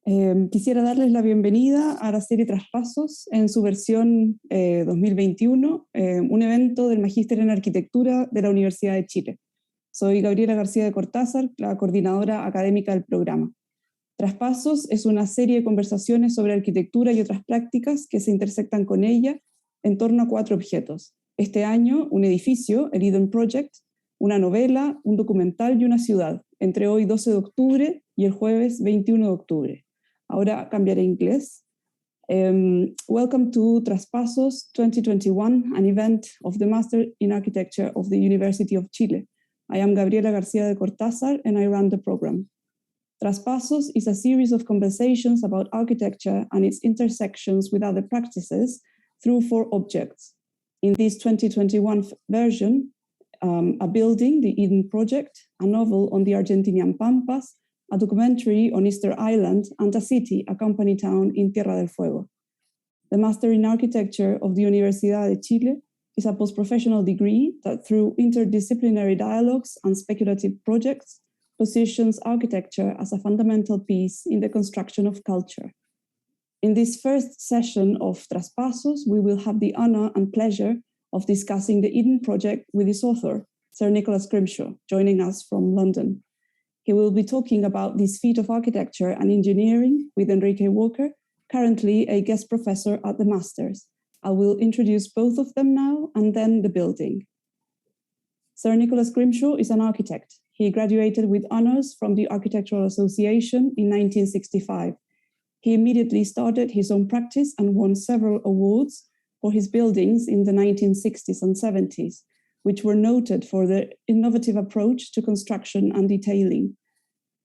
Quisiera darles la bienvenida a la serie Traspasos en su versión 2021, un evento del Magíster en Arquitectura de la Universidad de Chile. Soy Gabriela García de CORTÁZAR, la coordinadora académica del programa. Traspasos es una serie de conversaciones sobre arquitectura y otras prácticas que se intersectan con ella en torno a 4 objetos. Este año, un edificio, el Eden Project, una novela, un documental y una ciudad, entre hoy 12 de octubre y el jueves 21 de octubre. Ahora cambiaré a inglés. Welcome to Traspasos 2021, an event of the Master in Architecture of the University of Chile. I am Gabriela García de CORTÁZAR and I run the program. Traspasos is a series of conversations about architecture and its intersections with other practices through 4 objects. In this 2021 version, a building, the Eden Project, a novel on the Argentinian Pampas, a documentary on Easter Island, and a city, a company town in Tierra del Fuego. The Master in Architecture of the Universidad de Chile is a post-professional degree that through interdisciplinary dialogues and speculative projects positions architecture as a fundamental piece in the construction of culture. In this first session of Traspasos, we will have the honor and pleasure of discussing the Eden Project with its author, Sir Nicholas Grimshaw, joining us from London. He will be talking about this feat of architecture and engineering with ENRIQUE Walker, currently a guest professor at the Masters. I will introduce both of them now and then the building. Sir Nicholas Grimshaw is an architect. He graduated with honors from the Architectural Association in 1965. He immediately started his own practice and won several awards for his buildings in the 1960s and 70s, which were noted for their innovative approach to construction and detailing.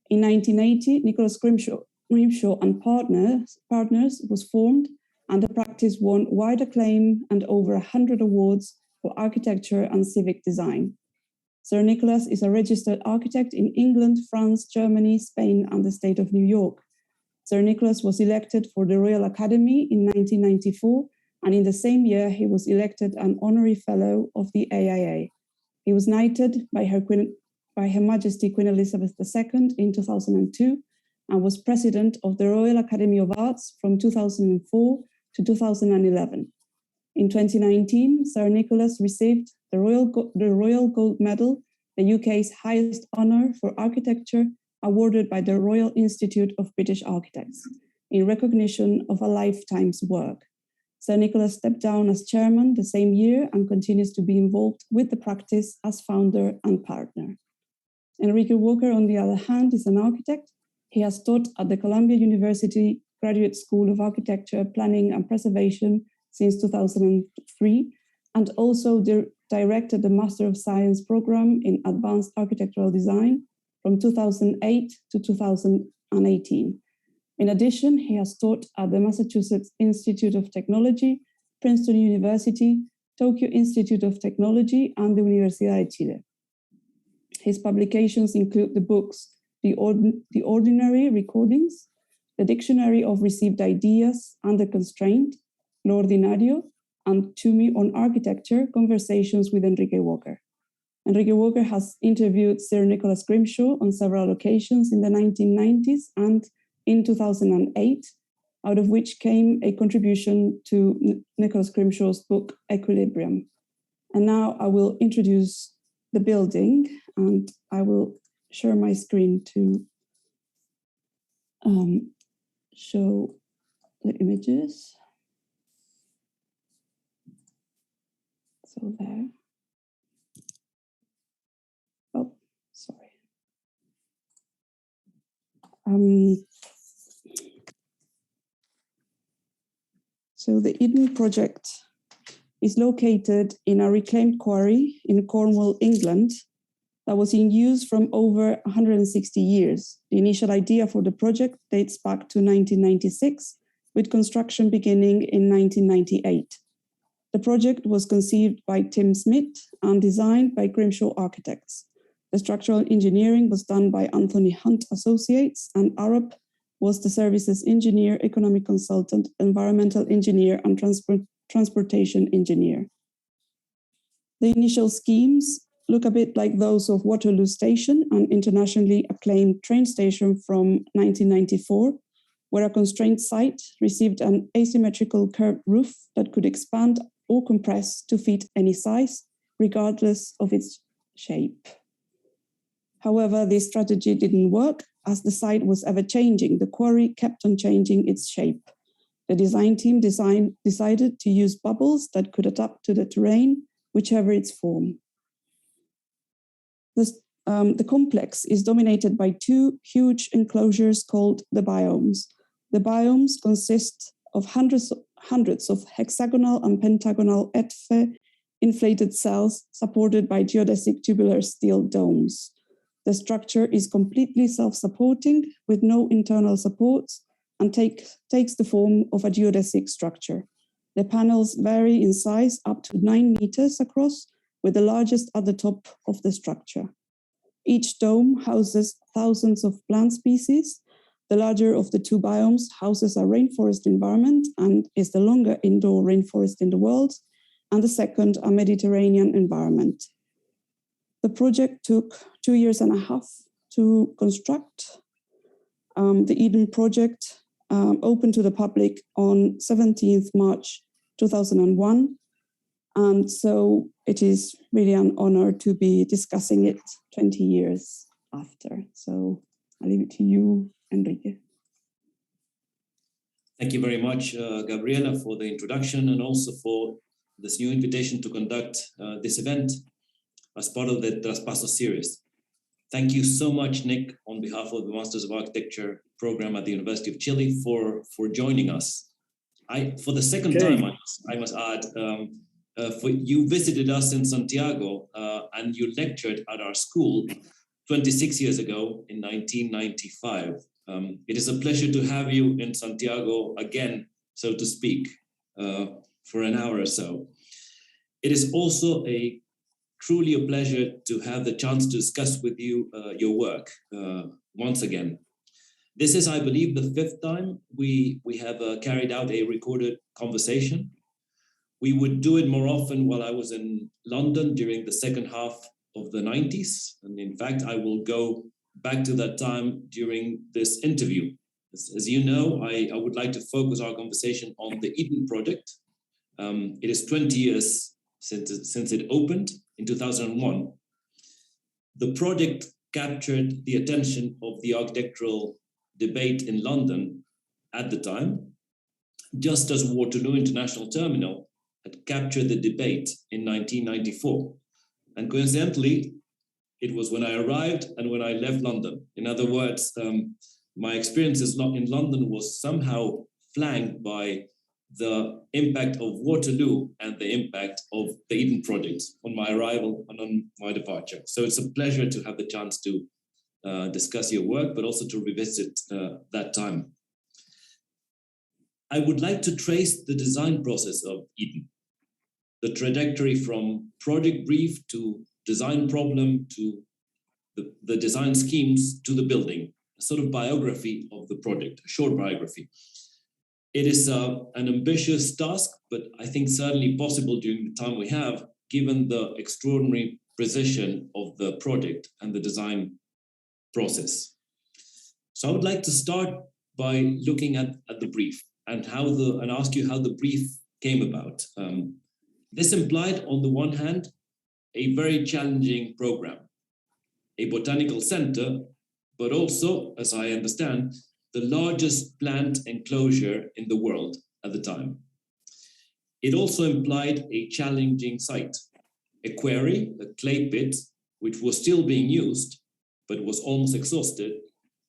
In 1980, Nicholas Grimshaw and Partners was formed, and the practice won wide acclaim and over 100 awards for architecture and civic design. Sir Nicholas is a registered architect in England, France, Germany, Spain, and the state of New York. Sir Nicholas was elected for the Royal Academy in 1994, and in the same year, he was elected an honorary fellow of the AIA. He was knighted by Her Majesty Queen Elizabeth II in 2002 and was president of the Royal Academy of Arts from 2004 to 2011. In 2019, Sir Nicholas received the Royal Gold Medal, the UK's highest honor for architecture, awarded by the Royal Institute of British Architects, in recognition of a lifetime's work. Sir Nicholas stepped down as chairman the same year and continues to be involved with the practice as founder and partner. ENRIQUE Walker, on the other hand, is an architect. He has taught at the Columbia University Graduate School of Architecture, Planning and Preservation since 2003, and also directed the Master of Science program in Advanced Architectural Design from 2008 to 2018. In addition, he has taught at the Massachusetts Institute of Technology, Princeton University, Tokyo Institute of Technology, and the Universidad de Chile. His publications include the books The Ordinary Recordings, The Dictionary of Received Ideas Under Constraint, Lo Ordinario, and To Me on Architecture, Conversations with ENRIQUE Walker. ENRIQUE Walker has interviewed Sir Nicholas Grimshaw on several occasions in the 1990s and in 2008, out of which came a contribution to Nicholas Grimshaw's book, Equilibrium. And now I will introduce the building, and I will share my screen to show the images. So there. Oh, sorry. So the Eden Project is located in a reclaimed quarry in Cornwall, England, that was in use from over 160 years. The initial idea for the project dates back to 1996, with construction beginning in 1998. The project was conceived by Tim Smith and designed by Grimshaw Architects. The structural engineering was done by Anthony Hunt Associates, and Arup was the services engineer, economic consultant, environmental engineer, and transportation engineer. The initial schemes look a bit like those of Waterloo Station, an internationally acclaimed train station from 1994, where a constrained site received an asymmetrical curved roof that could expand or compress to fit any size, regardless of its shape. However, this strategy didn't work as the site was ever changing. The quarry kept on changing its shape. The design team decided to use bubbles that could adapt to the terrain, whichever its form. The complex is dominated by two huge enclosures called the biomes. The biomes consist of hundreds of hexagonal and pentagonal ETFE inflated cells supported by geodesic tubular steel domes. The structure is completely self-supporting with no internal supports and takes the form of a geodesic structure. The panels vary in size up to 9 meters across, with the largest at the top of the structure. Each dome houses thousands of plant species. The larger of the two biomes houses a rainforest environment and is the longer indoor rainforest in the world, and the second a Mediterranean environment. The project took 2.5 years to construct. The Eden project opened to the public on 17th March 2001. And so it is really an honor to be discussing it 20 years after. So I'll leave it to you, Enrique. Thank you very much, Gabriela, for the introduction and also for this new invitation to conduct this event as part of the Traspasos series. Thank you so much, Nick, on behalf of the Masters of Architecture program at the University of Chile for joining us. For the second time, I must add, you visited us in Santiago and you lectured at our school 26 years ago in 1995. It is a pleasure to have you in Santiago again, so to speak, for an hour or so. It is also truly a pleasure to have the chance to discuss with you your work once again. This is, I believe, the 5th time we have carried out a recorded conversation. We would do it more often while I was in London during the second half of the 90s. And in fact, I will go back to that time during this interview. As you know, I would like to focus our conversation on the Eden project. It is 20 years since it opened in 2001. The project captured the attention of the architectural debate in London at the time, just as Waterloo International Terminal had captured the debate in 1994. And coincidentally, it was when I arrived and when I left London. In other words, my experiences in London was somehow flanked by the impact of Waterloo and the impact of the Eden project on my arrival and on my departure. So it's a pleasure to have the chance to discuss your work, but also to revisit that time. I would like to trace the design process of Eden, the trajectory from project brief to design problem to the design schemes to the building, a sort of biography of the project, a short biography. It is an ambitious task, but I think certainly possible during the time we have, given the extraordinary precision of the project and the design process. So I would like to start by looking at the brief and ask you how the brief came about. This implied, on the one hand, a very challenging program, a botanical center, but also, as I understand, the largest plant enclosure in the world at the time. It also implied a challenging site, a quarry, a clay pit, which was still being used, but was almost exhausted,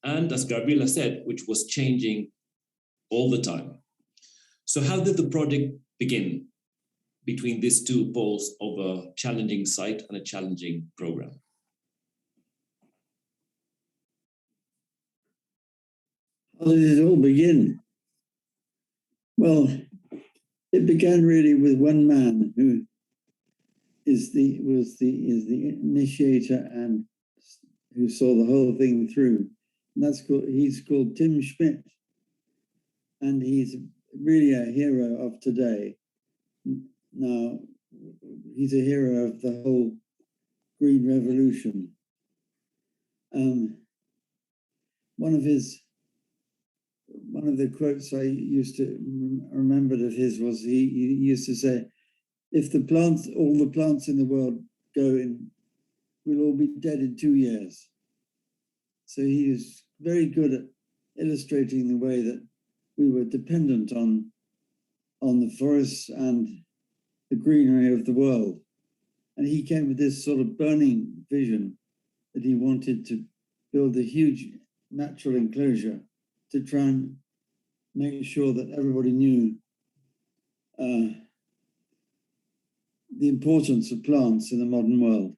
and as Gabriela said, which was changing all the time. So how did the project begin between these two poles of a challenging site and a challenging program? How did it all begin? Well, it began really with one man who is the initiator and who saw the whole thing through. And he's called Tim Schmidt. And he's really a hero of today. Now, he's a hero of the whole Green Revolution. One of his one of the quotes I used to remember of his was he used to say, if all the plants in the world go in, we'll all be dead in 2 years. So he is very good at illustrating the way that we were dependent on the forests and the greenery of the world. And he came with this sort of burning vision that he wanted to build a huge natural enclosure to try and make sure that everybody knew the importance of plants in the modern world.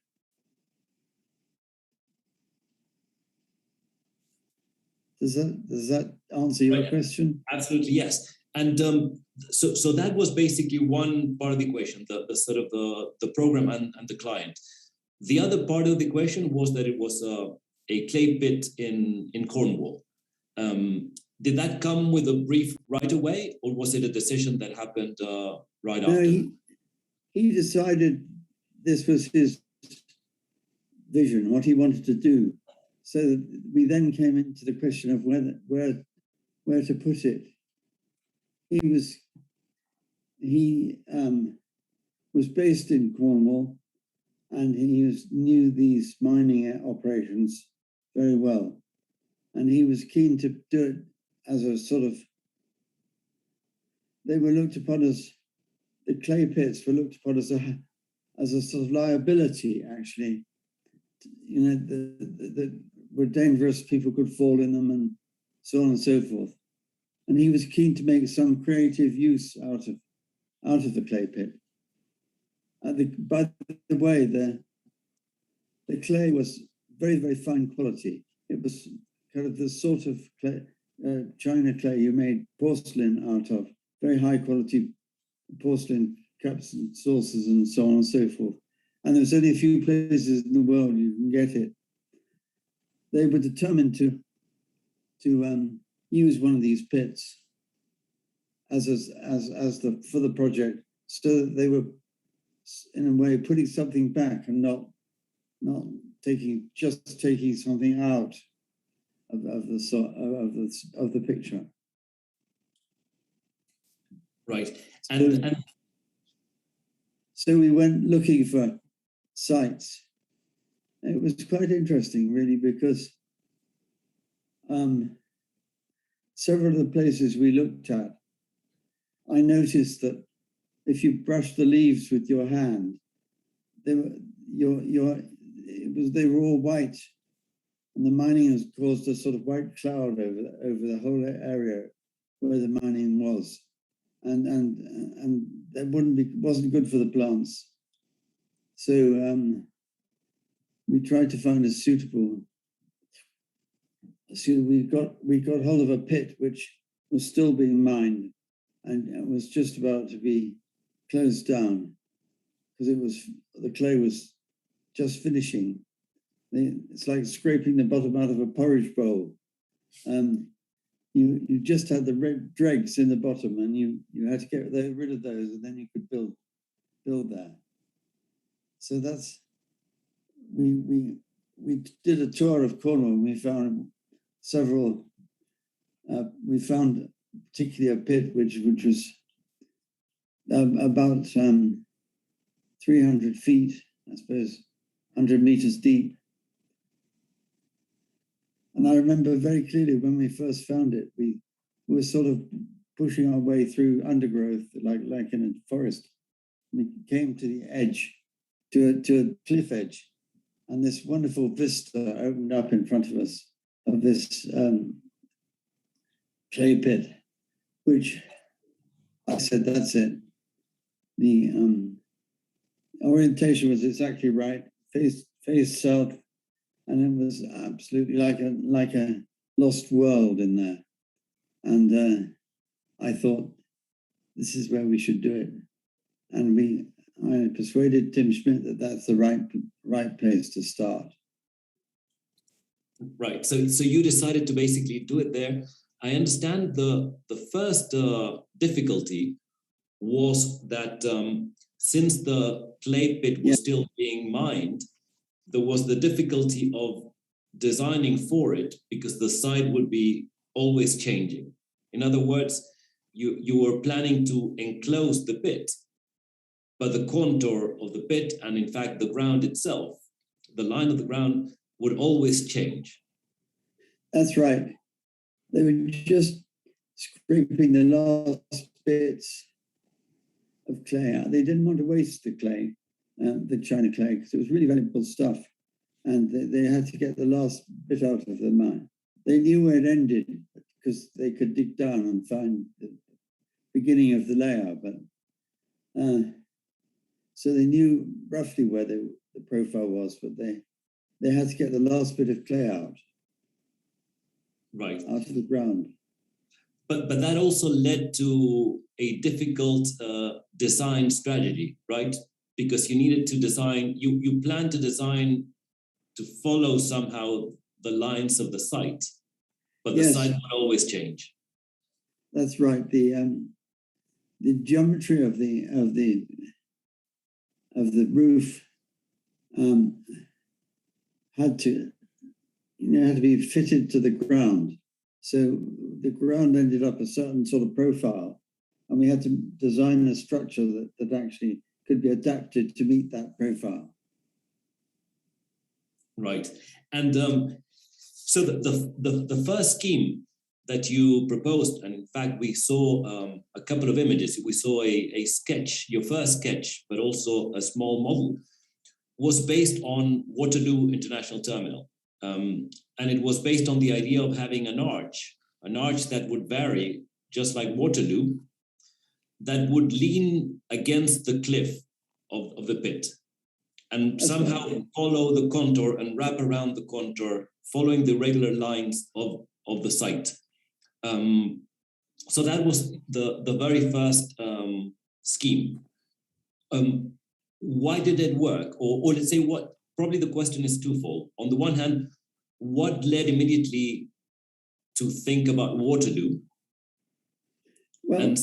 Does that answer your question? Absolutely, yes. And so that was basically one part of the equation, the sort of the program and the client. The other part of the equation was that it was a clay pit in Cornwall. Did that come with a brief right away, or was it a decision that happened right after? He decided this was his vision, what he wanted to do. So we then came into the question of where to put it. He was based in Cornwall, and he knew these mining operations very well, and he was keen to do it as a sort of. They were looked upon as the clay pits were looked upon as a sort of liability, actually. You know, that were dangerous. People could fall in them, and so on and so forth. And he was keen to make some creative use out of the clay pit. By the way, the clay was very, very fine quality. It was kind of the sort of clay, China clay you made porcelain out of, very high quality porcelain cups and saucers and so on and so forth. And there's only a few places in the world you can get it. They were determined to use one of these pits for the project, so that they were in a way putting something back and not taking something out of the picture. Right, so we went looking for sites. It was quite interesting, really, because several of the places we looked at, I noticed that if you brush the leaves with your hand, they were all white, and the mining has caused a sort of white cloud over the whole area where the mining was, and that wasn't good for the plants. So we tried to find a suitable. So we got hold of a pit which was still being mined, and it was just about to be closed down because the clay was just finishing. It's like scraping the bottom out of a porridge bowl. You just had the red dregs in the bottom, and you had to get rid of those, and then you could build there. So that's we did a tour of Cornwall, and we found several. We found particularly a pit which was about 300 feet, I suppose, 100 meters deep. And I remember very clearly when we first found it, we were sort of pushing our way through undergrowth, like in a forest. We came to the edge, to a cliff edge, and this wonderful vista opened up in front of us of this clay pit, which I said, that's it. The orientation was exactly right, face south, and it was absolutely like a lost world in there. And I thought, this is where we should do it. And I persuaded Tim Schmidt that that's the right place to start. Right. So you decided to basically do it there. I understand the first difficulty was that since the clay pit was still being mined, there was the difficulty of designing for it because the site would be always changing. In other words, you were planning to enclose the pit, but the contour of the pit and in fact the ground itself, the line of the ground would always change. That's right. They were just scraping the last bits of clay out. They didn't want to waste the clay, the China clay, because it was really valuable stuff. And they had to get the last bit out of the mine. They knew where it ended because they could dig down and find the beginning of the layout. But so they knew roughly where the profile was, but they had to get the last bit of clay out. Right. Out of the ground. But that also led to a difficult design strategy, right? Because you needed to design, you planned to design to follow somehow the lines of the site, but the site would always change. That's right. The geometry of the roof had to be fitted to the ground. So the ground ended up a certain sort of profile, and we had to design a structure that actually could be adapted to meet that profile. Right. And so the first scheme that you proposed, and in fact we saw a couple of images, we saw a sketch, your first sketch, but also a small model, was based on Waterloo International Terminal. And it was based on the idea of having an arch that would vary, just like Waterloo, that would lean against the cliff of the pit and somehow follow the contour and wrap around the contour, following the regular lines of the site. So that was the very first scheme. Why did it work? Or let's say probably the question is twofold. On the one hand, what led immediately to think about Waterloo? Well,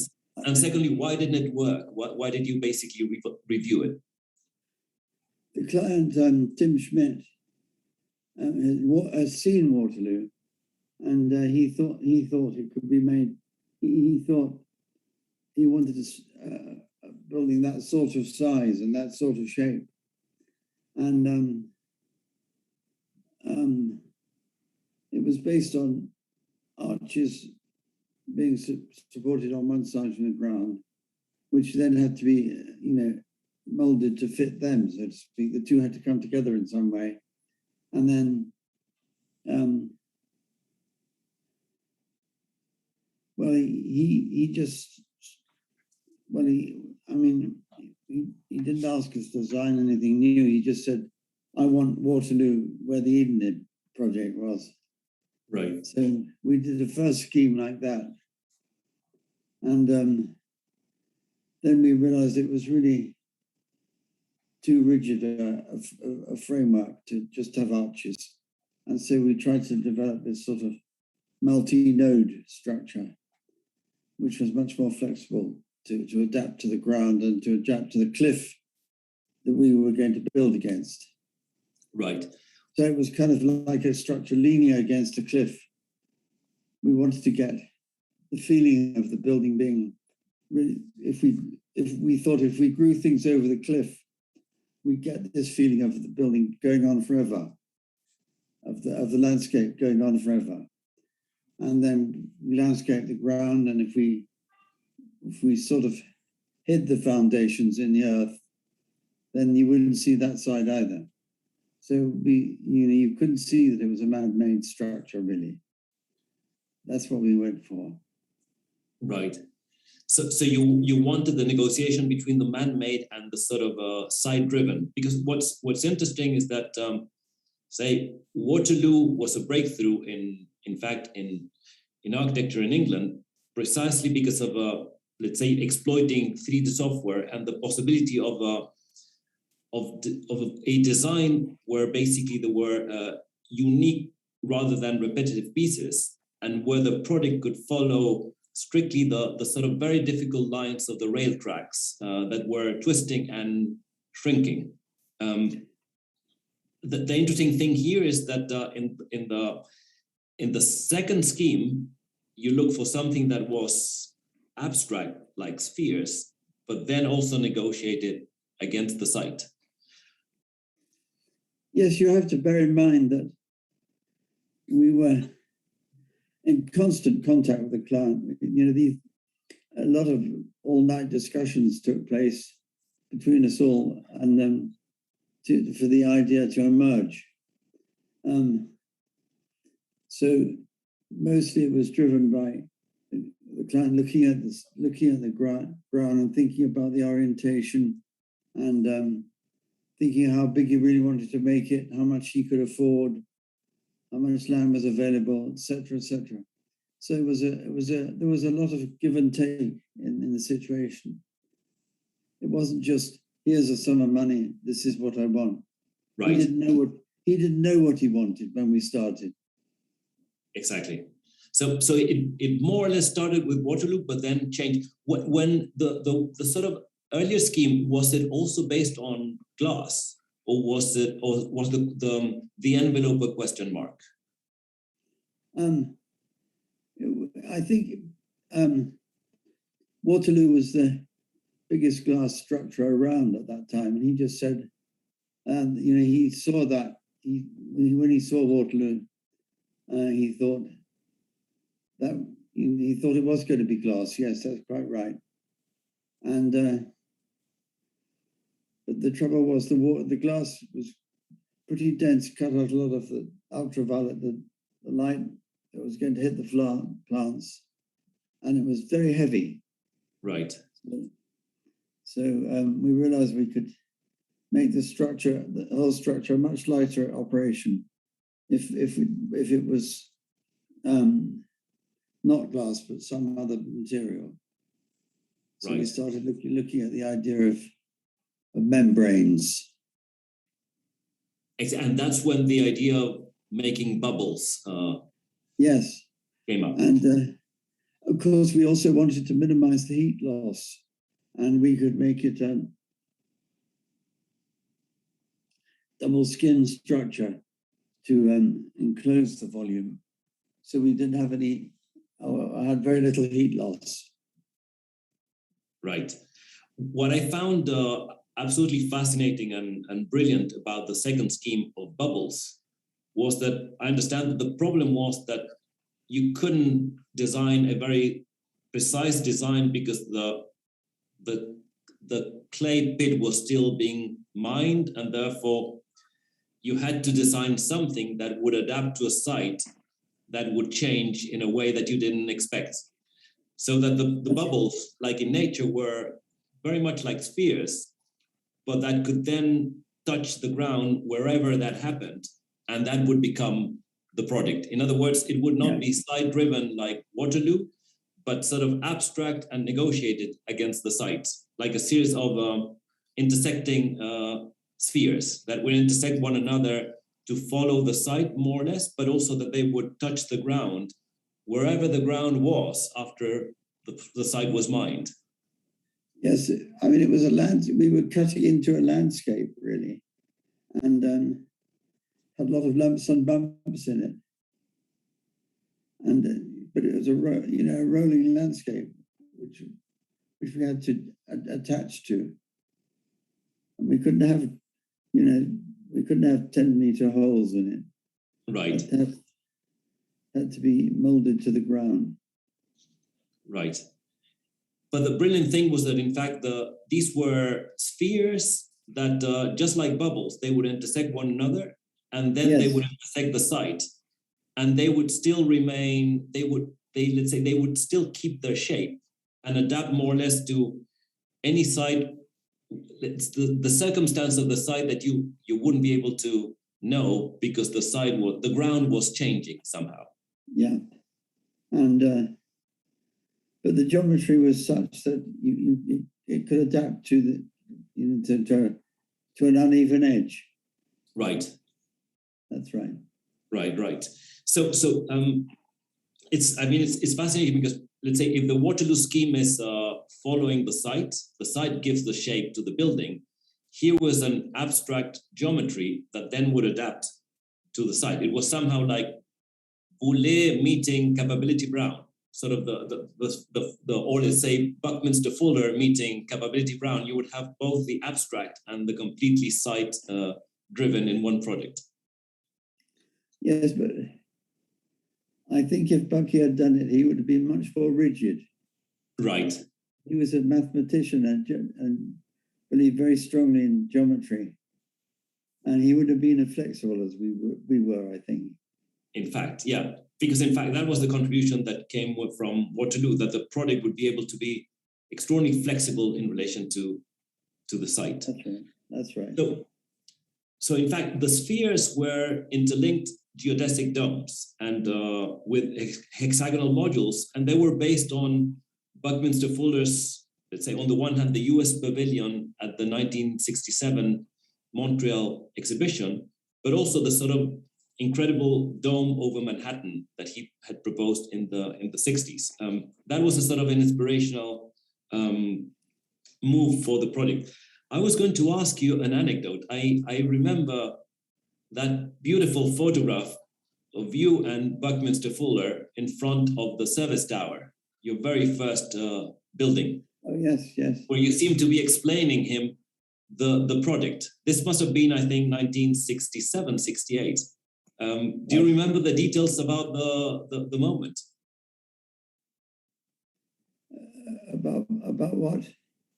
and secondly, why didn't it work? Why did you basically review it? The client, Tim Schmidt, has seen Waterloo, and he thought it could be made. He thought he wanted a building that sort of size and that sort of shape, and it was based on arches being supported on one side from the ground, which then had to be, molded to fit them, so to speak. The two had to come together in some way. And then, he didn't ask us to design anything new. He just said, I want Waterloo where the Eden project was. Right. So we did the first scheme like that. And then we realized it was really too rigid a framework to just have arches. And so we tried to develop this sort of multi-node structure, which was much more flexible to adapt to the ground and to adapt to the cliff that we were going to build against. Right. So it was kind of like a structure leaning against a cliff. We wanted to get the feeling of the building being really, if we thought if we grew things over the cliff, we get this feeling of the building going on forever, of the landscape going on forever. And then we landscape the ground, and if we sort of hid the foundations in the earth, then you wouldn't see that side either. So you couldn't see that it was a man-made structure, really. That's what we went for. Right. So you wanted the negotiation between the man-made and the sort of side-driven, because what's interesting is that say Waterloo was a breakthrough in fact in architecture in England, precisely because of let's say exploiting 3D software and the possibility of a design where basically there were unique rather than repetitive pieces, and where the project could follow strictly the sort of very difficult lines of the rail tracks that were twisting and shrinking. The interesting thing here is that in the second scheme, you look for something that was abstract, like spheres, but then also negotiated against the site. Yes, you have to bear in mind that we were in constant contact with the client. You know, a lot of all-night discussions took place between us all, and for the idea to emerge. So mostly it was driven by the client looking at the ground and thinking about the orientation, and thinking how big he really wanted to make it, how much he could afford, how much land was available, etc., etc. So there was a lot of give and take in the situation. It wasn't just, here's a sum of money, this is what I want. Right. He didn't know what he wanted when we started. Exactly. So it more or less started with Waterloo, but then changed. When the sort of earlier scheme, was it also based on glass, or was the envelope a question mark? I think Waterloo was the biggest glass structure around at that time, and he just said, you know, he saw that when he saw Waterloo, he thought it was going to be glass. Yes, that's quite right. And but the trouble was the glass was pretty dense, cut out a lot of the ultraviolet, the light that was going to hit the plants, and it was very heavy. Right. So we realized we could make the whole structure, a much lighter operation if it was not glass but some other material. So right. We started looking at the idea of membranes. And that's when the idea of making bubbles yes, came up. And of course, we also wanted to minimize the heat loss, and we could make it a double skin structure to enclose the volume. So we didn't have I had very little heat loss. Right. What I found absolutely fascinating and brilliant about the second scheme of bubbles was that I understand that the problem was that you couldn't design a very precise design because the clay pit was still being mined, and therefore you had to design something that would adapt to a site that would change in a way that you didn't expect. So that the bubbles, like in nature, were very much like spheres, but that could then touch the ground wherever that happened, and that would become the project. In other words, it would not be site-driven like Waterloo, but sort of abstract and negotiated against the site, like a series of intersecting spheres that would intersect one another to follow the site more or less, but also that they would touch the ground wherever the ground was after the site was mined. Yes, I mean, it was we were cutting into a landscape, really, and had a lot of lumps and bumps in it. And but it was a rolling landscape, which we had to attach to. And we couldn't have, we couldn't have 10-meter holes in it. Right. It had to be molded to the ground. Right. But the brilliant thing was that, in fact, these were spheres that, just like bubbles, they would intersect one another, and then they would intersect the site, and they would still remain. They would still keep their shape and adapt more or less to any site. It's the circumstance of the site that you wouldn't be able to know because the ground was changing somehow. Yeah, and. But the geometry was such that it could adapt to to an uneven edge. Right. That's right. Right. So it's fascinating because, let's say, if the Waterloo scheme is following the site gives the shape to the building. Here was an abstract geometry that then would adapt to the site. It was somehow like Boulez meeting Capability Brown. sort of the or let's say Buckminster Fuller meeting Capability Brown, you would have both the abstract and the completely site driven in one project. Yes, but I think if Bucky had done it, he would have been much more rigid. Right. He was a mathematician and believed very strongly in geometry. And he would have been as flexible as we were, I think. In fact, yeah. Because in fact, that was the contribution that came from What to Do, that the product would be able to be extraordinarily flexible in relation to the site. That's right. That's right. So in fact, the spheres were interlinked geodesic domes and with hexagonal modules, and they were based on Buckminster Fuller's, let's say, on the one hand, the US Pavilion at the 1967 Montreal exhibition, but also the sort of incredible dome over Manhattan that he had proposed in the 60s. That was a sort of an inspirational move for the project. I was going to ask you an anecdote. I remember that beautiful photograph of you and Buckminster Fuller in front of the service tower, your very first building. Oh, yes, yes. Where you seem to be explaining him the project. This must have been, I think, 1967, 68. Do you remember the details about the moment? About what?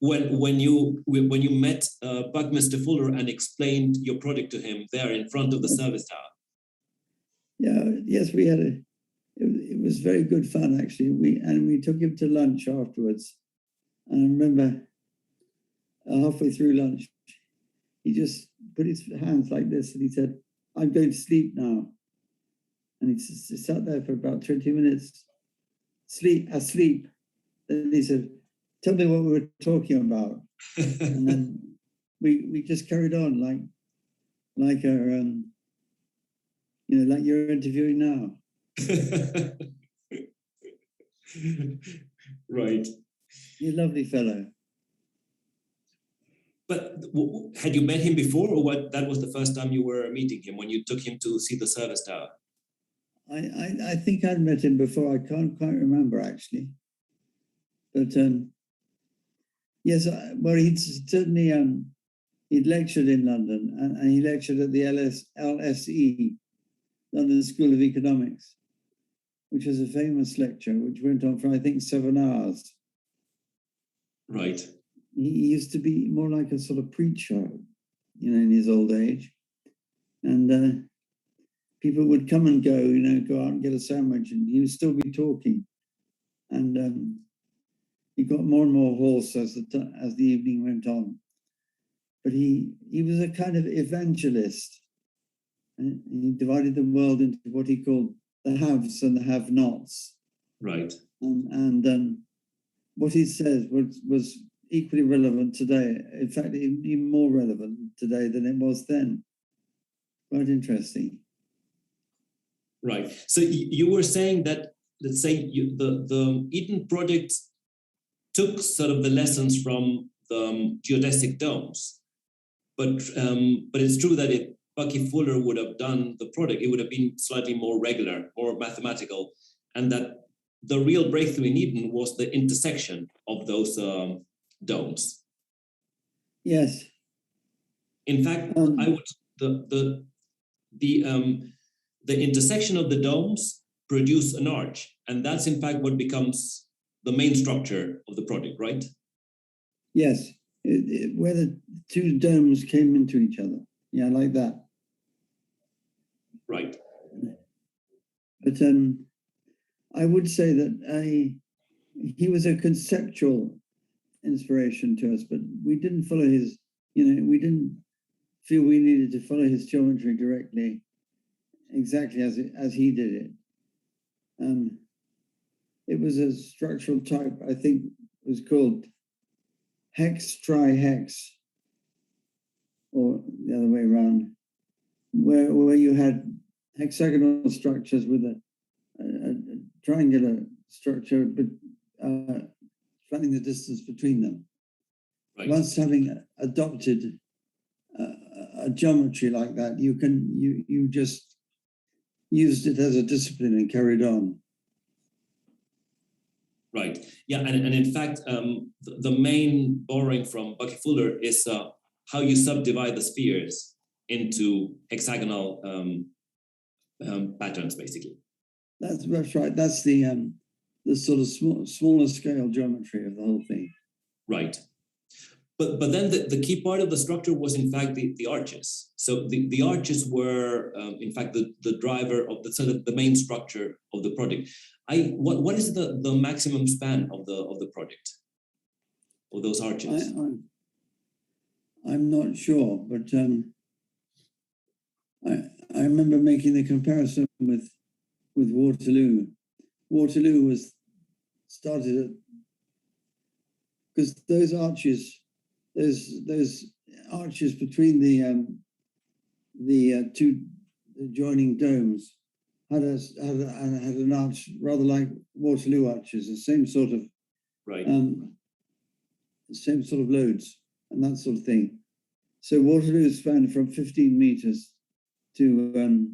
When you met Buckminster Fuller and explained your project to him there in front of the service tower. Yeah, yes, we had it was very good fun actually. We took him to lunch afterwards. And I remember halfway through lunch, he just put his hands like this and he said, "I'm going to sleep now." And he sat there for about 20 minutes, asleep. Then he said, "Tell me what we were talking about." And then we just carried on like you're interviewing now. Right. You're a lovely fellow. But had you met him before, or what? That was the first time you were meeting him when you took him to see the service tower? I think I'd met him before. I can't quite remember actually. But yes, well, he'd certainly he'd lectured in London, and he lectured at the LSE, London School of Economics, which was a famous lecture which went on for I think 7 hours. Right. He used to be more like a sort of preacher, in his old age. And people would come and go, go out and get a sandwich, and he would still be talking. And he got more and more hoarse as the evening went on. But he was a kind of evangelist. And he divided the world into what he called the haves and the have-nots. Right. And what he said was equally relevant today. In fact, even more relevant today than it was then. Quite interesting. Right. So you were saying that, let's say, the Eden project took sort of the lessons from the geodesic domes, but it's true that if Bucky Fuller would have done the project, it would have been slightly more regular, more mathematical, and that the real breakthrough in Eden was the intersection of those domes. Yes. In fact, I would the intersection of the domes produce an arch, and that's in fact what becomes the main structure of the project, right? Yes, where the two domes came into each other. Yeah, like that. Right. But I would say that he was a conceptual inspiration to us, but we didn't follow his, we didn't feel we needed to follow his geometry directly, exactly as he did it. It was a structural type, I think it was called hex tri-hex, or the other way around, where you had hexagonal structures with a triangular structure, but spanning the distance between them. Right. Once having adopted a geometry like that, you just used it as a discipline and carried on. Right. Yeah, and in fact, the main borrowing from Bucky Fuller is how you subdivide the spheres into hexagonal patterns, basically. That's right. That's the sort of smaller scale geometry of the whole thing. Right. But then the key part of the structure was in fact the arches. So the arches were in fact the driver of the main structure of the project. What is the maximum span of the project, of those arches? I'm not sure, but I remember making the comparison with Waterloo. Waterloo was started at, because those arches between the two adjoining domes had an arch rather like Waterloo arches, the same sort of same sort of loads and that sort of thing. So Waterloo spanned from 15 meters to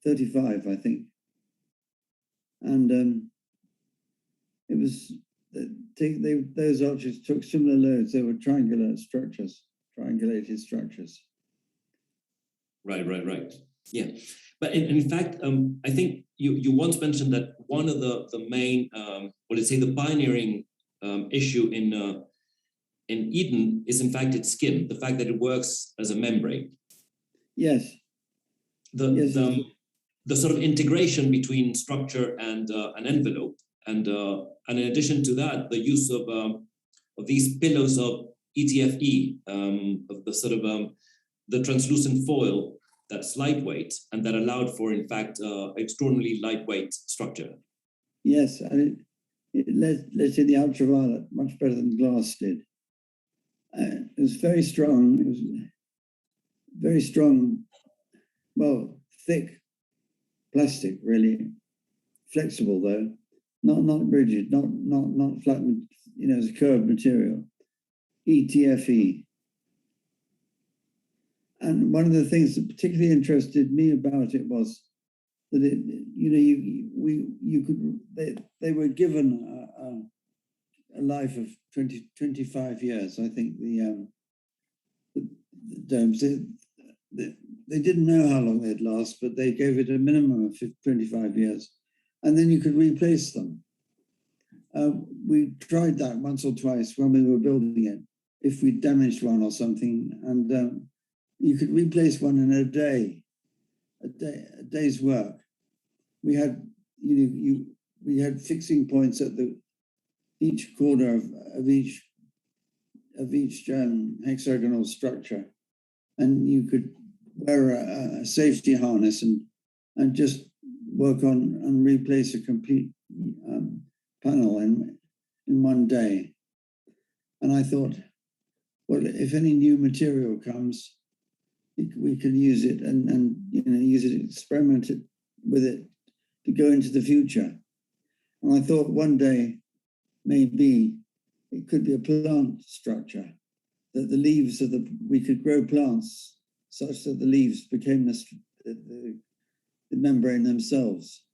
35, I think, and it was. Those arches took similar loads. They were triangulated structures. Right. Yeah, but in fact, I think you once mentioned that one of the main, the pioneering issue in Eden is in fact its skin, the fact that it works as a membrane. Yes. The sort of integration between structure and an envelope. And in addition to that, the use of these pillows of ETFE, of the sort of the translucent foil that's lightweight and that allowed for, in fact, extraordinarily lightweight structure. Yes, and it let in the ultraviolet much better than glass did. It was very strong. It was very strong, well, thick plastic, really flexible though. Not rigid, not flat, it's a curved material, ETFE. And one of the things that particularly interested me about it was that they were given a life of 25 years. I think the domes, they didn't know how long they'd last, but they gave it a minimum of 25 years. And then you could replace them. We tried that once or twice when we were building it, if we damaged one or something, and you could replace one in a day's work. We had, we had fixing points at each corner of each hexagonal structure, and you could wear a safety harness and just work on and replace a complete panel in one day. And I thought, well, if any new material comes, we can use it and use it, experiment with it to go into the future. And I thought one day, maybe it could be a plant structure, that the leaves we could grow plants such that the leaves became the membrane themselves.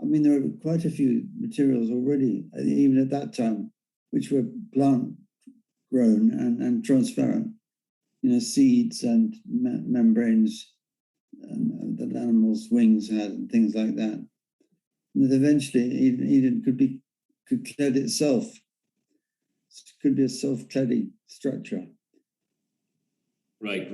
I mean, there were quite a few materials already, even at that time, which were plant grown and transparent, seeds and membranes that animals' wings had and things like that. And that eventually Eden could clad itself, could be a self-cladding structure. Right.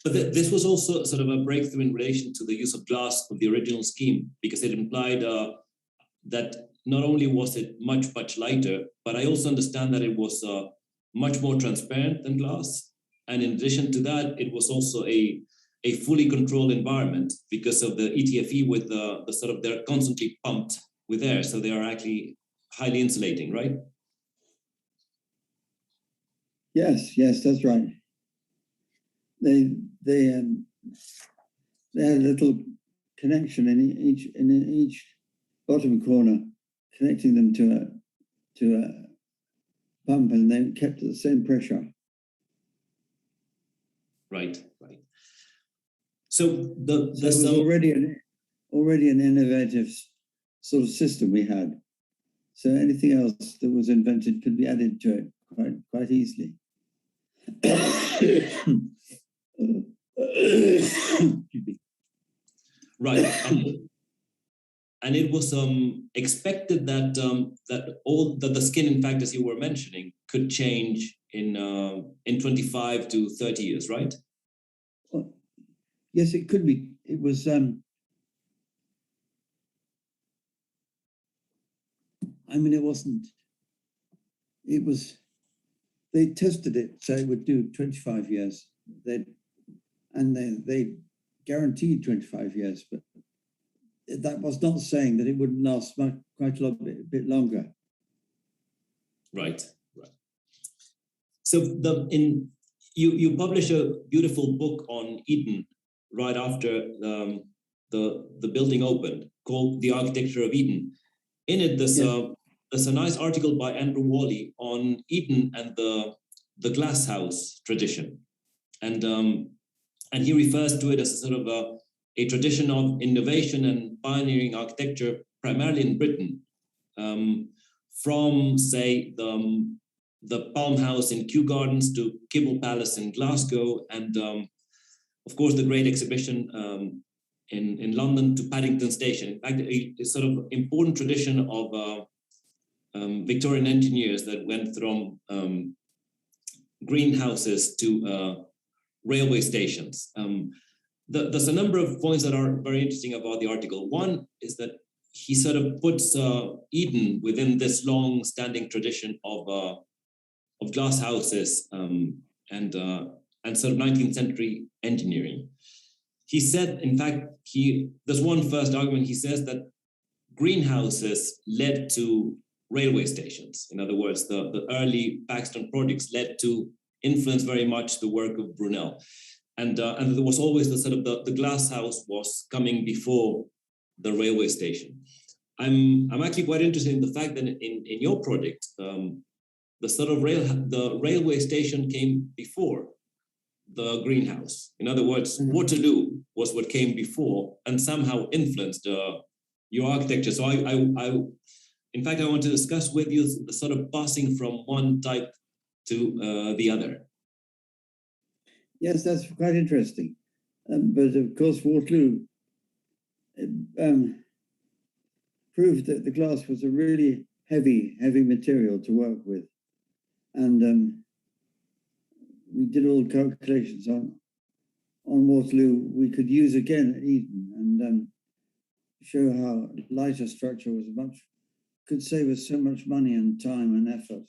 But this was also sort of a breakthrough in relation to the use of glass of the original scheme, because it implied that not only was it much lighter, but I also understand that it was much more transparent than glass. And in addition to that, it was also a fully controlled environment because of the ETFE with the sort of, they're constantly pumped with air. So they are actually highly insulating, right? Yes, that's right. They had a little connection in each bottom corner, connecting them to a pump, and they kept at the same pressure. Right. So it was already an innovative sort of system we had. So anything else that was invented could be added to it quite easily. Right. And it was expected that that the skin, in fact, as you were mentioning, could change in 25 to 30 years, right? Well, yes, it could be. It was. I mean, it wasn't. It was. They tested it, so it would do 25 years. They guaranteed 25 years, but that was not saying that it wouldn't last quite a bit longer. Right. So you published a beautiful book on Eden right after the building opened, called The Architecture of Eden. In it, there's a nice article by Andrew Wally on Eden and the glass house tradition, and he refers to it as a sort of a tradition of innovation and pioneering architecture, primarily in Britain, from, say, the Palm House in Kew Gardens to Kibble Palace in Glasgow, and of course the Great Exhibition in London to Paddington Station. In fact, a sort of important tradition of Victorian engineers that went from greenhouses to railway stations. There's a number of points that are very interesting about the article. One is that he sort of puts Eden within this long-standing tradition of glass houses and sort of 19th century engineering. He said, in fact, there's one first argument. He says that greenhouses led to railway stations. In other words, the early Paxton projects led to influence very much the work of Brunel. And there was always the sort of the glass house was coming before the railway station. I'm actually quite interested in the fact that in your project, the sort of the railway station came before the greenhouse. In other words, Waterloo was what came before and somehow influenced your architecture. So in fact, I want to discuss with you the sort of passing from one type to the other. Yes, that's quite interesting. But of course, Waterloo proved that the glass was a really heavy material to work with. And we did all calculations on Waterloo. We could use again at Eden and show how lighter structure could save us so much money and time and effort.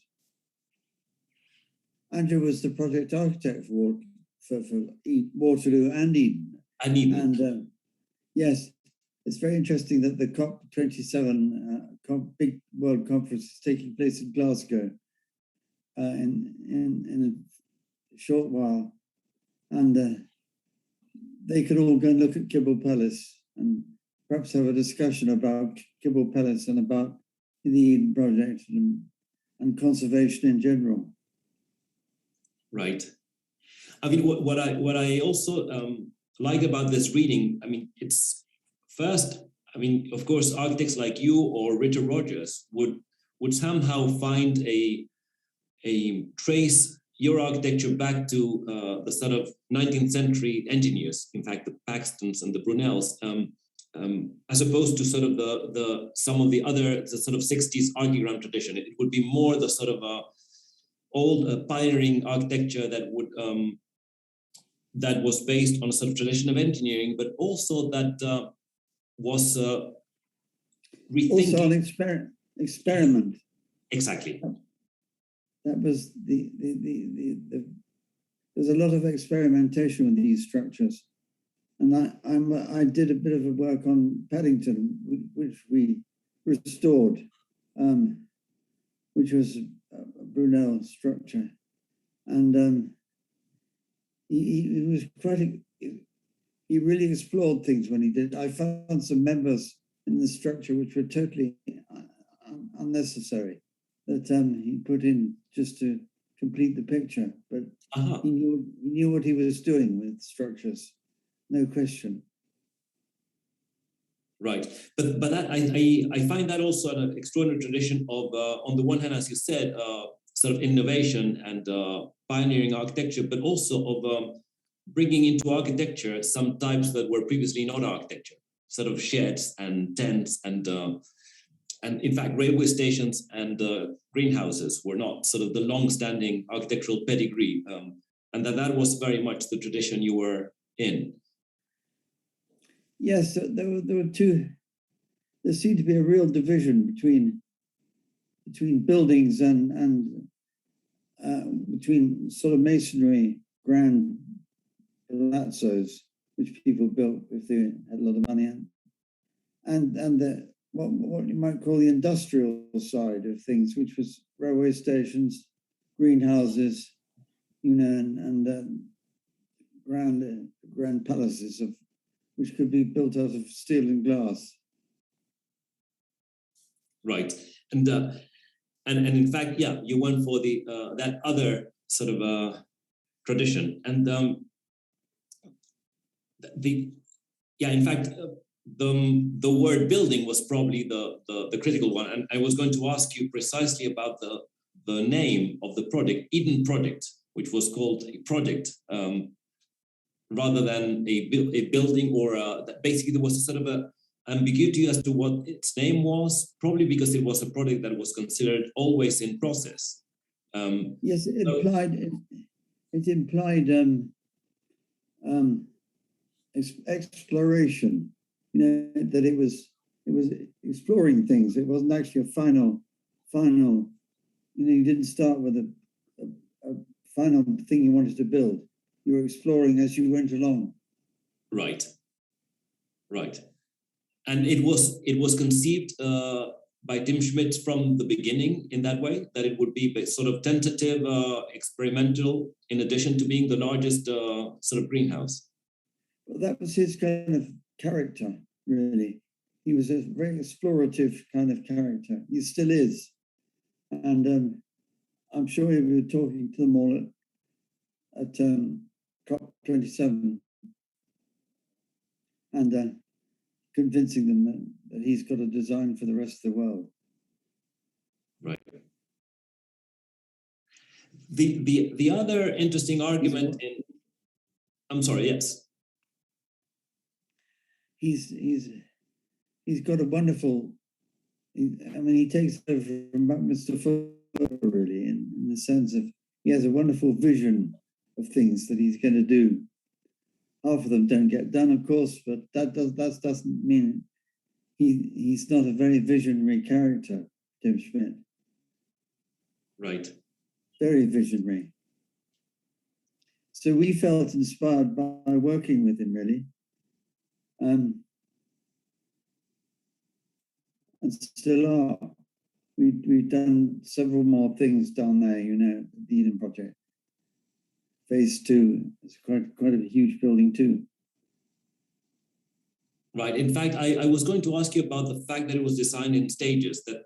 Andrew was the project architect for Waterloo and Eden. And yes, it's very interesting that the COP27 big world conference is taking place in Glasgow in a short while, and they could all go and look at Kibble Palace and perhaps have a discussion about Kibble Palace and about the Eden project and conservation in general. Right. I mean, what I also like about this reading, I mean, it's first, I mean, of course, architects like you or Richard Rogers would somehow find a trace your architecture back to the sort of 19th century engineers, in fact, the Paxtons and the Brunels, as opposed to sort of the some of the sort of 60s archigram tradition. It would be more the sort of old pioneering architecture that was based on a sort of tradition of engineering, but also that was rethinking. Also an experiment. Exactly. That was there's a lot of experimentation with these structures. And I did a bit of a work on Paddington, which we restored, which was a Brunel structure. And he was he really explored things when he did. I found some members in the structure which were totally unnecessary that he put in just to complete the picture. But he knew what he was doing with structures, no question. Right, but that I find that also an extraordinary tradition of on the one hand, as you said, sort of innovation and pioneering architecture, but also of bringing into architecture some types that were previously not architecture, sort of sheds and tents and in fact railway stations and greenhouses were not sort of the long-standing architectural pedigree, and that was very much the tradition you were in. Yes, there were two. There seemed to be a real division between buildings and between sort of masonry, grand palazzos, which people built if they had a lot of money, and the what you might call the industrial side of things, which was railway stations, greenhouses, you know, and grand palaces of which could be built out of steel and glass. Right, and in fact, yeah, you went for the that other sort of tradition, and in fact, the word building was probably the critical one, and I was going to ask you precisely about the name of the project, Eden Project, which was called a project. Rather than a building, or basically there was a sort of a ambiguity as to what its name was, probably because it was a project that was considered always in process. Yes, it implied exploration. You know, that it was exploring things. It wasn't actually a final. You know, you didn't start with a final thing you wanted to build. You were exploring as you went along. Right. And it was conceived by Tim Schmidt from the beginning in that way, that it would be sort of tentative, experimental, in addition to being the largest sort of greenhouse. Well, that was his kind of character, really. He was a very explorative kind of character. He still is. And I'm sure we were talking to them all at COP27 and convincing them that he's got a design for the rest of the world. Right. The other interesting argument I'm sorry, yes. He's got a wonderful, I mean, he takes over from Mr. Foro, really, in the sense of he has a wonderful vision of things that he's going to do. Half of them don't get done, of course, but that doesn't mean he's not a very visionary character, Tim Schmidt. Right. Very visionary. So we felt inspired by working with him, really. And still are. We've done several more things down there, you know, the Eden Project. Phase 2 is quite a huge building too. Right. In fact, I was going to ask you about the fact that it was designed in stages. That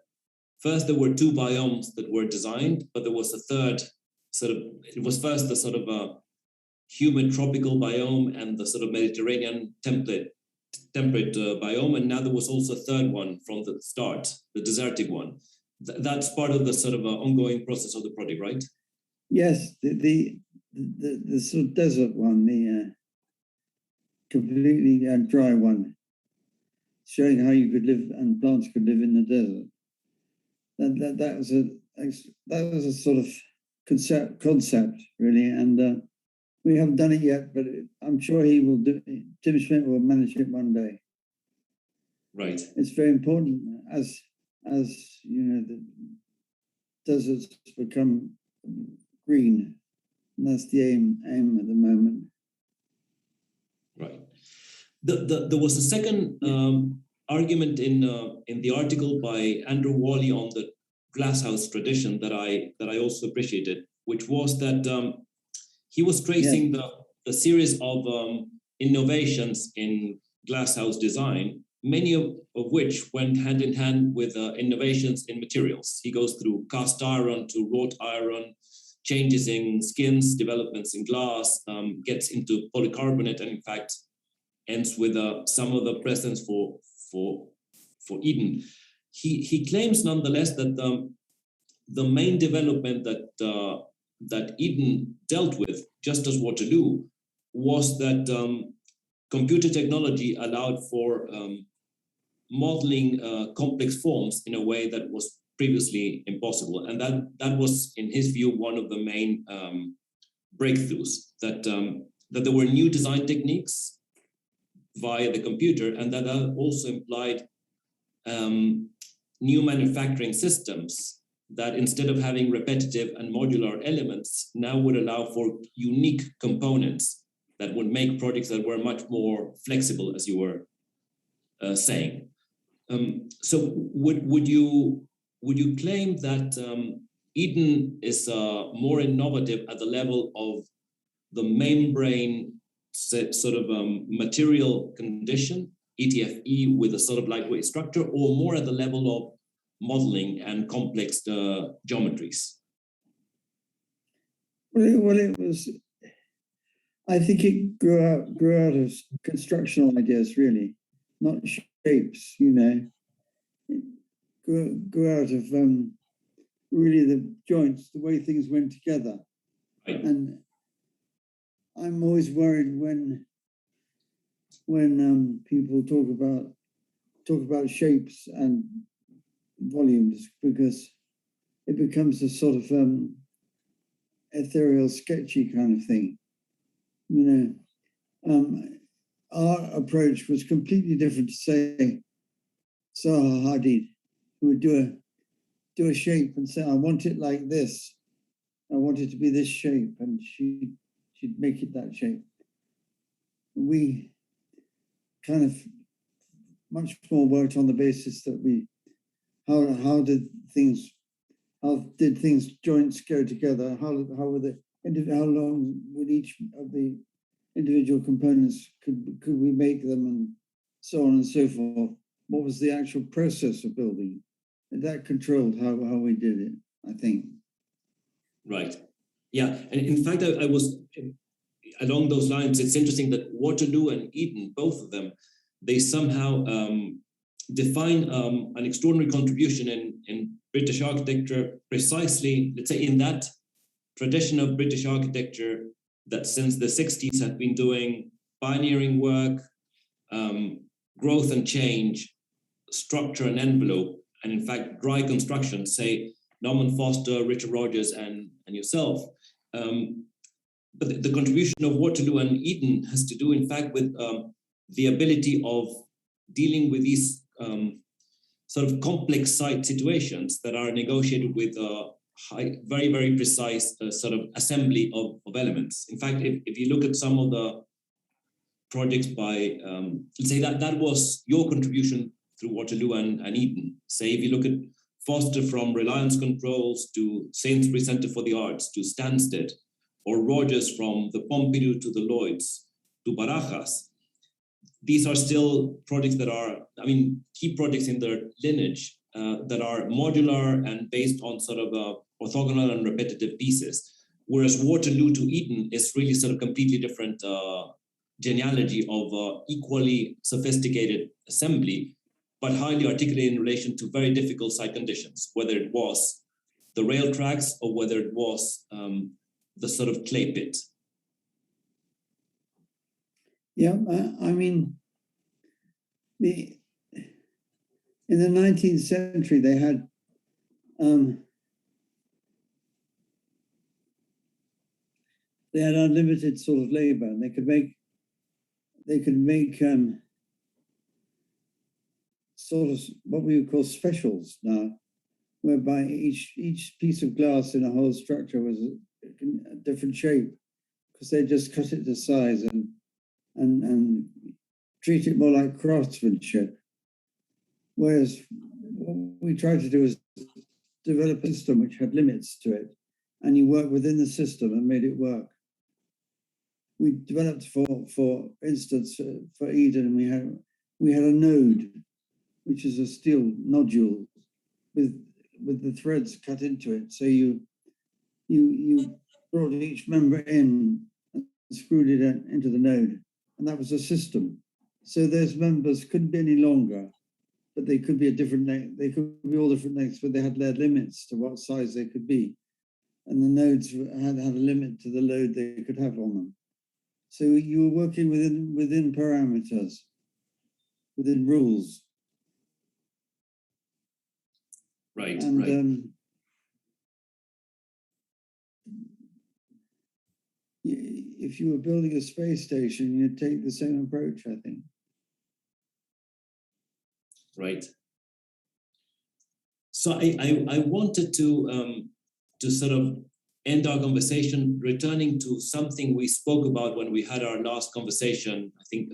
first there were 2 biomes that were designed, but there was a third sort of. It was first the sort of a humid tropical biome and the sort of Mediterranean temperate biome, and now there was also a third one from the start, the desertic one. That's part of the sort of ongoing process of the project, right? Yes, the sort of desert one, the completely dry one, showing how you could live and plants could live in the desert. That was a sort of concept really, and we haven't done it yet, but I'm sure he will do it. Tim Schmidt will manage it one day. Right. It's very important as you know, the deserts become green, and that's the aim at the moment. Right. There was a second argument in the article by Andrew Wally on the glasshouse tradition that I also appreciated, which was that he was tracing the series of innovations in glasshouse design, many of which went hand in hand with innovations in materials. He goes through cast iron to wrought iron, changes in skins, developments in glass, gets into polycarbonate, and in fact ends with some of the precedents Eden. He claims nonetheless that the main development that Eden dealt with, just as Waterloo, was that computer technology allowed for modeling complex forms in a way that was previously impossible. And that was, in his view, one of the main breakthroughs, that there were new design techniques via the computer, and that also implied new manufacturing systems that, instead of having repetitive and modular elements, now would allow for unique components that would make projects that were much more flexible, as you were saying. So would you claim that Eden is more innovative at the level of the membrane sort of material condition, ETFE, with a sort of lightweight structure, or more at the level of modeling and complex geometries? Well, it was. I think it grew out of constructional ideas, really, not shapes. You know, it grew out of really the joints, the way things went together. Right. And I'm always worried when people talk about shapes and volumes, because it becomes a sort of ethereal, sketchy kind of thing. You know, our approach was completely different to, say, Zaha Hadid, who would do a shape and say, I want it like this. I want it to be this shape, and she'd make it that shape. We kind of much more worked on the basis that how did things joints go together? How long would each of the individual components could we make them, and so on and so forth? What was the actual process of building? And that controlled how we did it, I think. Right. Yeah. And in fact, I was along those lines. It's interesting that Waterloo and Eden, both of them, they somehow define an extraordinary contribution in British architecture, precisely, let's say, in that tradition of British architecture that since the 60s have been doing pioneering work, growth and change, structure and envelope, and in fact, dry construction, say Norman Foster, Richard Rogers, and yourself. But the contribution of Waterloo and Eden has to do, in fact, with the ability of dealing with these sort of complex site situations that are negotiated with very, very precise sort of assembly of elements. In fact, if you look at some of the projects by, let's say that was your contribution through Waterloo and Eden. Say, if you look at Foster from Reliance Controls to Sainsbury Centre for the Arts to Stansted, or Rogers from the Pompidou to the Lloyds to Barajas, these are still projects that are, I mean, key projects in their lineage that are modular and based on sort of orthogonal and repetitive pieces. Whereas Waterloo to Eden is really sort of completely different genealogy of equally sophisticated assembly, but highly articulated in relation to very difficult site conditions, whether it was the rail tracks or whether it was the sort of clay pit. Yeah, I mean, in the 19th century, they had unlimited sort of labor, and they could make sort of what we would call specials now, whereby each piece of glass in a whole structure was a different shape, because they just cut it to size and treat it more like craftsmanship. Whereas what we tried to do is develop a system which had limits to it, and you work within the system and made it work. We developed, for instance, for Eden, we had a node, which is a steel nodule with the threads cut into it. So you brought each member in and screwed it into the node, and that was a system. So those members couldn't be any longer. but they could be a different length. They could be all different lengths, but they had their limits to what size they could be. And the nodes had a limit to the load they could have on them. So you were working within parameters, within rules. Right, and, right. If you were building a space station, you'd take the same approach, I think. Right. So I wanted to sort of end our conversation returning to something we spoke about when we had our last conversation, I think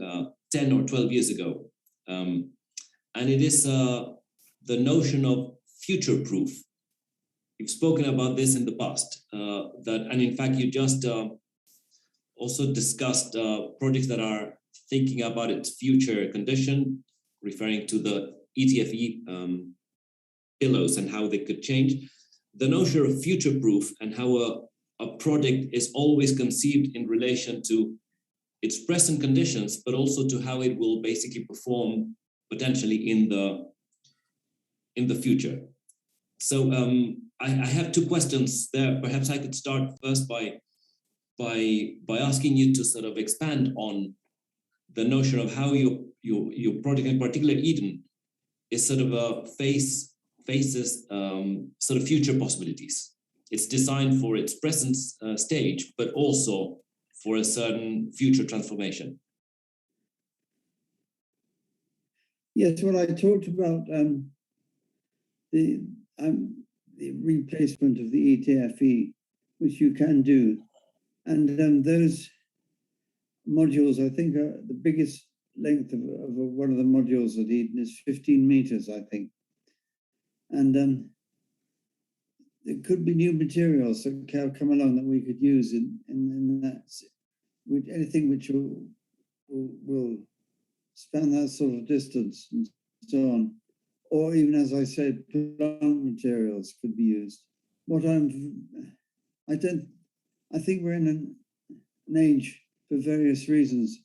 10 or 12 years ago. And it is the notion of future-proof. You've spoken about this in the past, and in fact, you just also discussed projects that are thinking about its future condition, referring to the ETFE pillows and how they could change. The notion of future-proof and how a project is always conceived in relation to its present conditions, but also to how it will basically perform potentially in the future. So I have two questions there. Perhaps I could start first by asking you to sort of expand on the notion of how your project, in particular Eden, is sort of faces sort of future possibilities. It's designed for its present stage, but also for a certain future transformation. Yes, when I talked about the replacement of the ETFE, which you can do, and those modules, I think, are the biggest length of one of the modules at Eden is 15 meters, I think. And there could be new materials that have come along that we could use in that, with anything which will span that sort of distance and so on. Or even, as I said, plant materials could be used. I think we're in an age, for various reasons,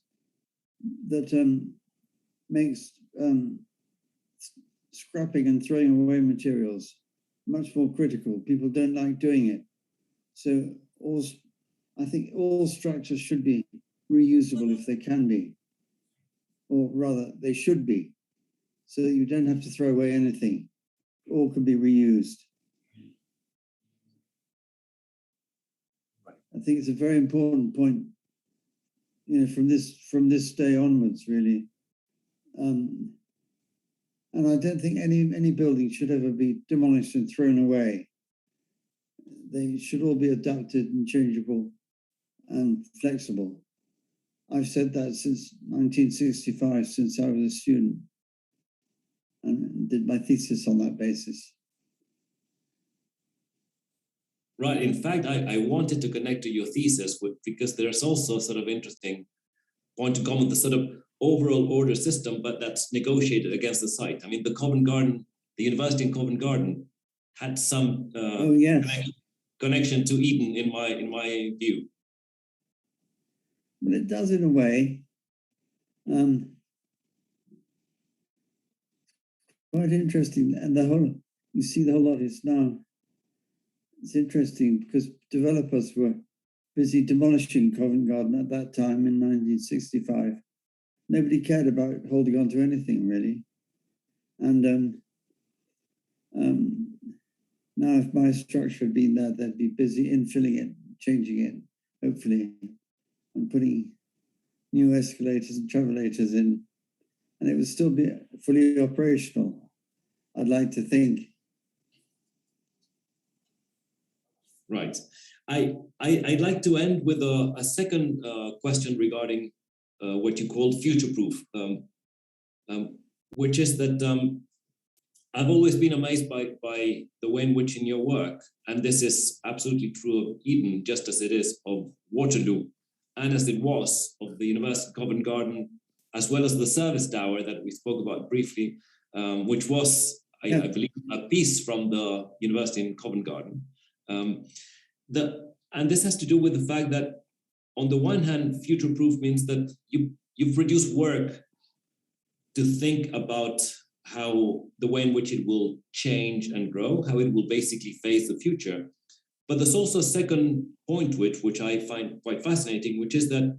that makes scrapping and throwing away materials much more critical. People don't like doing it. So I think all structures should be reusable if they can be, or rather they should be, so that you don't have to throw away anything. All can be reused. I think it's a very important point, from this day onwards, really. And I don't think any building should ever be demolished and thrown away. They should all be adapted and changeable and flexible. I've said that since 1965, since I was a student, and did my thesis on that basis. Right. In fact, I wanted to connect to your thesis because there's also a sort of interesting point to comment, the sort of overall order system, but that's negotiated against the site. I mean, the Covent Garden, the university in Covent Garden had some connection to Eden in my view. Well, it does in a way. Quite interesting. And you see the whole lot is now, it's interesting because developers were busy demolishing Covent Garden at that time in 1965. Nobody cared about holding on to anything, really. And now if my structure had been there, they'd be busy infilling it, changing it, hopefully, and putting new escalators and travelators in. And it would still be fully operational, I'd like to think. Right. I'd like to end with a second question regarding what you called future-proof, which is that I've always been amazed by the way in which in your work, and this is absolutely true of Eden, just as it is of Waterloo, and as it was of the University of Covent Garden, as well as the service tower that we spoke about briefly, which was, I believe, a piece from the University in Covent Garden. And this has to do with the fact that, on the one hand, future-proof means that you produce work to think about how the way in which it will change and grow, how it will basically face the future. But there's also a second point which I find quite fascinating, which is that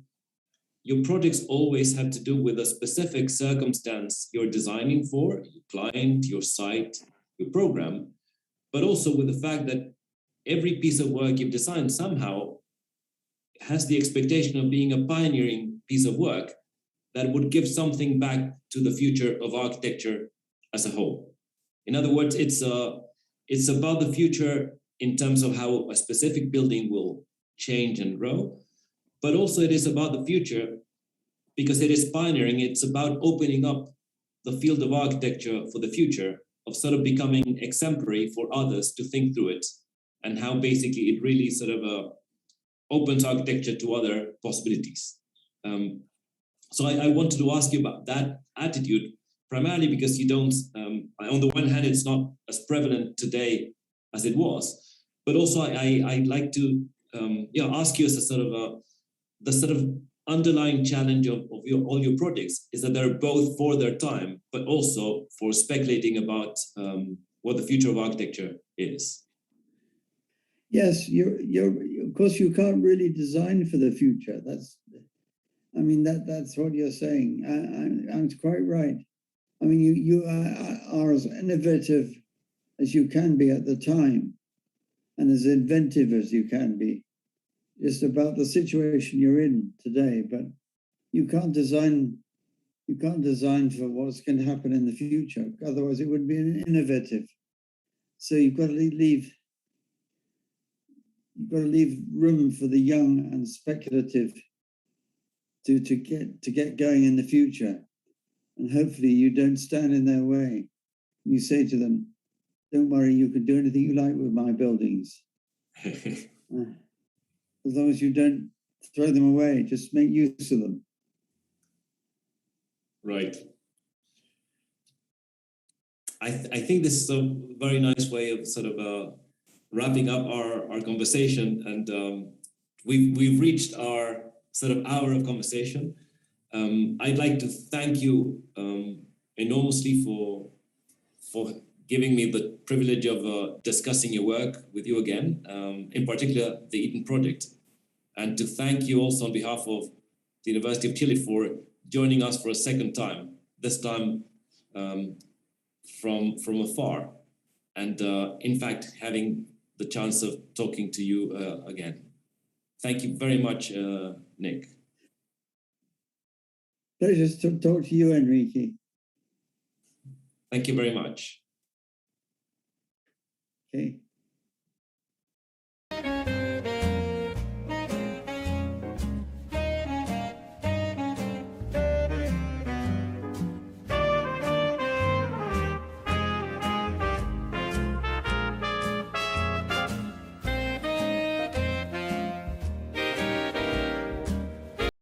your projects always have to do with a specific circumstance you're designing for, your client, your site, your program, but also with the fact that every piece of work you've designed somehow has the expectation of being a pioneering piece of work that would give something back to the future of architecture as a whole. In other words, it's about the future in terms of how a specific building will change and grow, but also it is about the future because it is pioneering. It's about opening up the field of architecture for the future, of sort of becoming exemplary for others to think through it, and how basically it really sort of opens architecture to other possibilities. So I wanted to ask you about that attitude, primarily because you don't, on the one hand, it's not as prevalent today as it was, but also I'd like to ask you as a sort of the sort of underlying challenge of all your projects is that they're both for their time, but also for speculating about what the future of architecture is. Yes, of course you can't really design for the future. That's what you're saying. I'm quite right. I mean, you are as innovative as you can be at the time, and as inventive as you can be, just about the situation you're in today. But you can't design for what's going to happen in the future. Otherwise, it would be innovative. So you've got to leave room for the young and speculative to get going in the future. And hopefully you don't stand in their way. You say to them, don't worry, you can do anything you like with my buildings. As long as you don't throw them away, just make use of them. Right. I think this is a very nice way of sort of wrapping up our conversation, and we've reached our sort of hour of conversation. I'd like to thank you enormously for giving me the privilege of discussing your work with you again, in particular the Eden Project, and to thank you also on behalf of the University of Chile for joining us for a second time, this time from afar, and in fact having the chance of talking to you again. Thank you very much, Nick. Pleasure to talk to you, Enrique. Thank you very much. Okay.